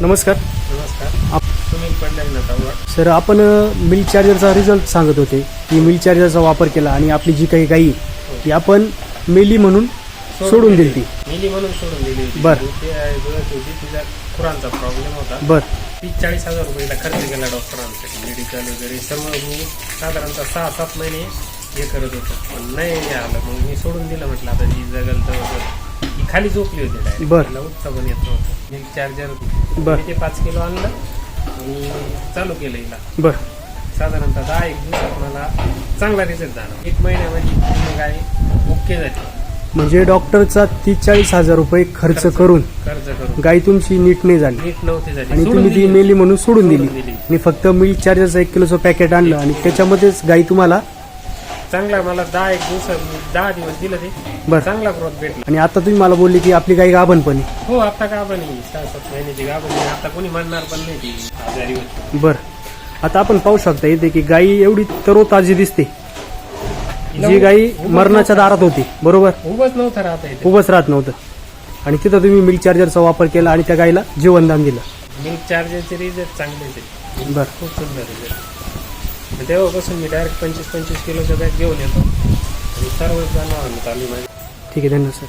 नमस्कार. नमस्कार. सुनील पंढरीनाथ आव्हाड. सर, आपण मिल्क चार्जरचा रिझल्ट सांगत होते की मिल्क चार्जरचा वापर केला आणि आपली जी काही गाई ती आपण मेली म्हणून सोडून दिली ती. मेली म्हणून सोडून दिली होती. बरं. ते दुधाची होती, तिचा खुरांचा प्रॉब्लेम होता. बर 30-40 हजार रुपयाला खर्च केला डॉक्टरांसाठी, मेडिकल वगैरे सर्व. मी साधारणतः 6-7 महिने हे करत होतो, पण नाही आलं. मग मी सोडून दिलं. म्हटलं आता जी जगल तर वगैरे. ती खाली झोपली होती डायरेक्ट. बरं. तिला उठता पण येत नव्हतं. मिल्क चार्जर बरं. मी ते 5 किलो आणलं आणि चालू केलं हिला. बर साधारणतः 10-1 दिवसात मला चांगला रिझल्ट झाला. 1 महिन्यामध्ये पूर्ण गाय ओके झाली. म्हणजे डॉक्टरचा 30-40 हजार रुपये खर्च करून गाय तुमची नीट नाही झाली नीट नव्हती झाली आणि सोडून तुम्ही ती दिली. मेली म्हणून सोडून सोडून दिली दिली. आणि फक्त मिल्क चार्जरचं 1 किलोचं पॅकेट आणलं आणि त्याच्यामध्येच गाय तुम्हाला चांगला मला 10-1 दिवसात 10 दिवस दिलं ते. बरं. चांगला ग्रोथ भेटला. आणि आता तुम्ही मला बोलले की आपली गाय गाभण पण आहे. हो, आता गाभण आहे. 6-7 महिन्याची गाभण आहे. आता कोणी म्हणणार पण नाही ती आजारी होती. बर आता आपण पाहू शकता इथे की गाय एवढी तरोताजी दिसते. जी गाई मरणाच्या दारात होती, बरोबर, उभंच नव्हतं राहता येते. उभंच राहत नव्हतं आणि तिथं तुम्ही मिल्क चार्जरचा वापर केला आणि त्या गायीला जीवनदान दिलं. मिल्क चार्जरचे रिझल्ट चांगलेच आहे. बर खूप सुंदर रिझल्ट. तेव्हापासून मी डायरेक्ट 25-25 किलोचा बॅग घेऊन येतो आणि सर्व जनावरांना चालू माझी. ठीक आहे, धन्यवाद सर.